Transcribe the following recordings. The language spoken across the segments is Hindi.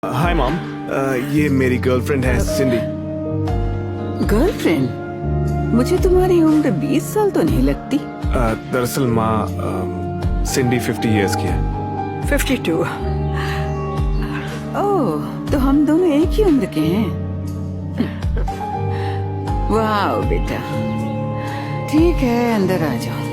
हाय मॉम, ये मेरी गर्लफ्रेंड है सिंडी। गर्लफ्रेंड? मुझे तुम्हारी उम्र 20 साल तो नहीं लगती। दरअसल माँ, सिंडी 50 इयर्स की है। 52। ओह, तो हम दोनों एक ही उम्र के हैं। वाह बेटा, ठीक है, अंदर आ जाओ।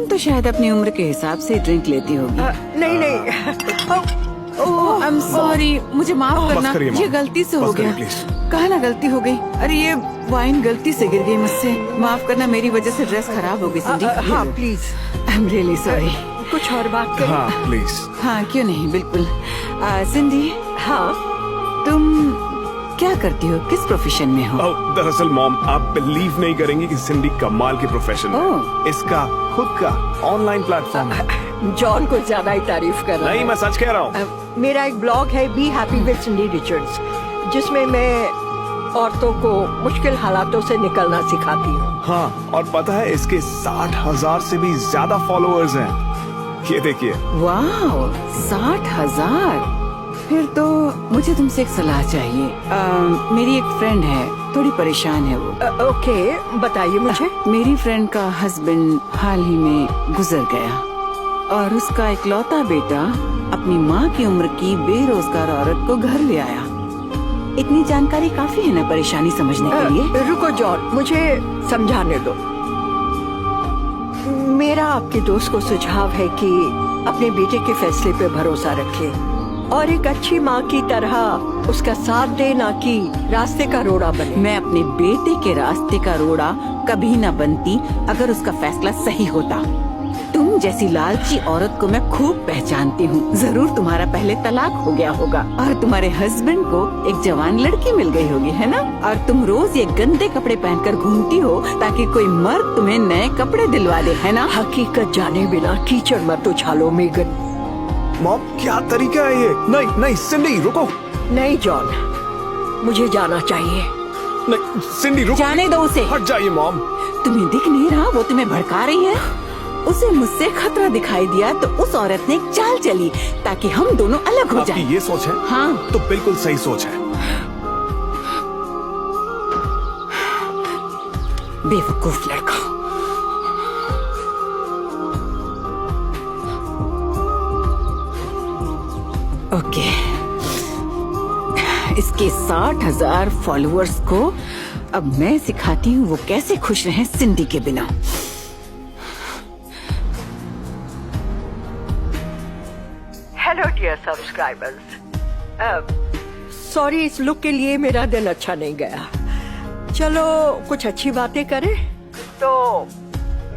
तो शायद अपनी उम्र के हिसाब से ड्रिंक लेती होगी। नहीं। ओह, आई एम सॉरी, मुझे माफ करना, ये गलती से हो गया। कहा ना गलती हो गई। अरे ये वाइन गलती से गिर गई मुझसे, माफ करना, मेरी वजह से ड्रेस खराब हो गई सिंडी। हाँ please, I am really sorry. कुछ और बात करें? हाँ प्लीज। हाँ क्यों नहीं, बिल्कुल। सिंडी, हाँ, तुम क्या करती हो, किस प्रोफेशन में हो? दरअसल मॉम, आप बिलीव नहीं करेंगी कि सिंडी कमाल की प्रोफेशन है। इसका खुद का ऑनलाइन प्लेटफॉर्म है। जॉन को ज्यादा ही तारीफ कर रहा है। नहीं, मैं सच कह रहा हूँ। मेरा एक ब्लॉग है be happy with Cindy Richards, जिसमें मैं औरतों को मुश्किल हालातों से निकलना सिखाती हूँ। हाँ, और पता है इसके 60,000 से भी ज्यादा फॉलोअर्स हैं। ये देखिए। वाह, 60,000। फिर तो मुझे तुमसे एक सलाह चाहिए। मेरी एक फ्रेंड है, थोड़ी परेशान है वो। ओके, बताइए मुझे। मेरी फ्रेंड का हस्बैंड हाल ही में गुजर गया और उसका इकलौता बेटा अपनी माँ की उम्र की बेरोजगार औरत को घर ले आया। इतनी जानकारी काफी है ना परेशानी समझने के लिए? रुको जॉन, मुझे समझाने दो। मेरा आपके दोस्त को सुझाव है कि अपने बेटे के फैसले पे भरोसा रखें और एक अच्छी माँ की तरह उसका साथ दे, ना कि रास्ते का रोड़ा बने। मैं अपने बेटे के रास्ते का रोड़ा कभी न बनती अगर उसका फैसला सही होता। तुम जैसी लालची औरत को मैं खूब पहचानती हूँ। जरूर तुम्हारा पहले तलाक हो गया होगा और तुम्हारे हस्बैंड को एक जवान लड़की मिल गई होगी, है ना? और तुम रोज ये गंदे कपड़े पहनकर घूमती हो ताकि कोई मर्द तुम्हें नए कपड़े दिलवा दे, है ना? हकीकत जाने बिना कीचड़ मत उछालो मेगन। मॉम, क्या तरीका है ये? नहीं नहीं सिंडी, रुको। नहीं जॉन, मुझे जाना चाहिए। नहीं सिंडी, रुको। जाने दो उसे। हट जाइए मॉम। तुम्हें दिख नहीं रहा वो तुम्हें भड़का रही है? उसे मुझसे खतरा दिखाई दिया तो उस औरत ने एक चाल चली ताकि हम दोनों अलग हो जाएं। आपकी ये सोच है? हाँ। तो बिल्कुल सही सोच है। बेवकूफ लड़का। ओके, इसके 60,000 फॉलोअर्स को अब मैं सिखाती हूँ वो कैसे खुश रहें सिंडी के बिना। हेलो डियर सब्सक्राइबर्स, सॉरी इस लुक के लिए मेरा दिन अच्छा नहीं गया। चलो कुछ अच्छी बातें करें। तो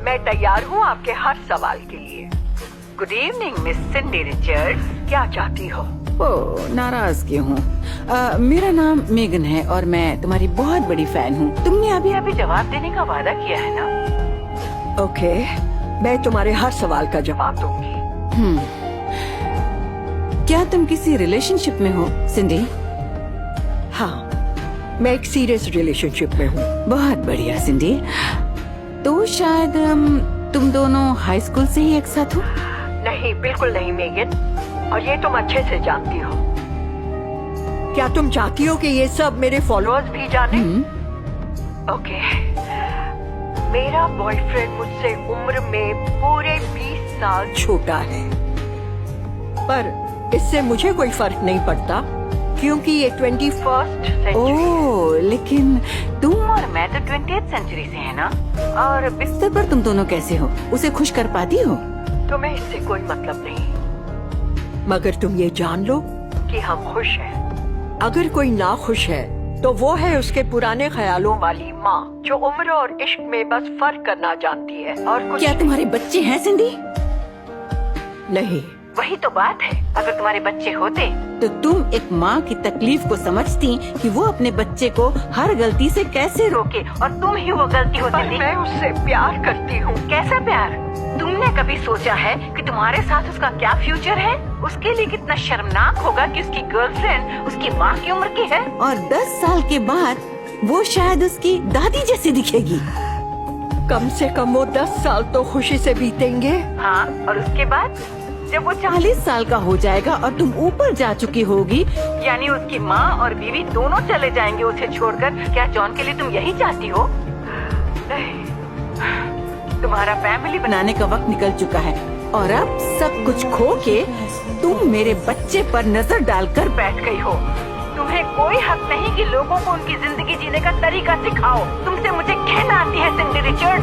मैं तैयार हूँ आपके हर सवाल के लिए। गुड इवनिंग मिस सिंडी रिचर्ड्स, क्या चाहती हो? ओह, नाराज क्यों हूँ? मेरा नाम मेगन है और मैं तुम्हारी बहुत बड़ी फैन हूँ। तुमने अभी जवाब देने का वादा किया है ना? ओके, मैं तुम्हारे हर सवाल का जवाब दूंगी। क्या तुम किसी रिलेशनशिप में हो सिंडी? हाँ, मैं एक सीरियस रिलेशनशिप में हूँ। बहुत बढ़िया सिंडी। तो शायद तुम दोनों हाई स्कूल से ही एक साथ हो? नहीं, बिल्कुल नहीं मेगन, और ये तुम अच्छे से जानती हो। क्या तुम चाहती हो कि ये सब मेरे फॉलोअर्स भी जाने? ओके, मेरा बॉयफ्रेंड मुझसे उम्र में पूरे 20 साल छोटा है, पर इससे मुझे कोई फर्क नहीं पड़ता क्योंकि ये 21st सेंचुरी। ओह, लेकिन तुम और मैं तो 20th सेंचुरी से है ना? और बिस्तर पर तुम दोनों कैसे हो? उसे खुश कर पाती हो? तुम्हें इससे कोई मतलब नहीं, मगर तुम ये जान लो कि हम खुश हैं। अगर कोई ना खुश है तो वो है उसके पुराने ख्यालों वाली माँ, जो उम्र और इश्क में बस फर्क करना जानती है और कुछ। क्या तुम्हारे बच्चे हैं सिंडी? नहीं। वही तो बात है, अगर तुम्हारे बच्चे होते तो तुम एक माँ की तकलीफ को समझती कि वो अपने बच्चे को हर गलती से कैसे रोके और तुम ही वो गलती होती थी। मैं उससे प्यार करती हूँ। कैसा प्यार? तुमने कभी सोचा है कि तुम्हारे साथ उसका क्या फ्यूचर है? उसके लिए कितना शर्मनाक होगा कि उसकी गर्लफ्रेंड उसकी माँ की उम्र की है और 10 साल के बाद वो शायद उसकी दादी जैसी दिखेगी। कम से कम वो 10 साल तो खुशी से बीतेंगे। हाँ, और उसके बाद जब वो 40 साल का हो जाएगा और तुम ऊपर जा चुकी होगी, यानी उसकी माँ और बीवी दोनों चले जाएंगे उसे छोड़कर, क्या जॉन के लिए तुम यही चाहती हो? तुम्हारा फैमिली बनाने का वक्त निकल चुका है और अब सब कुछ खो के तुम मेरे बच्चे पर नजर डालकर बैठ गई हो। तुम्हें कोई हक नहीं कि लोगों को उनकी जिंदगी जीने का तरीका सिखाओ। तुमसे मुझे घृणा आती है सिंडी रिचर्ड।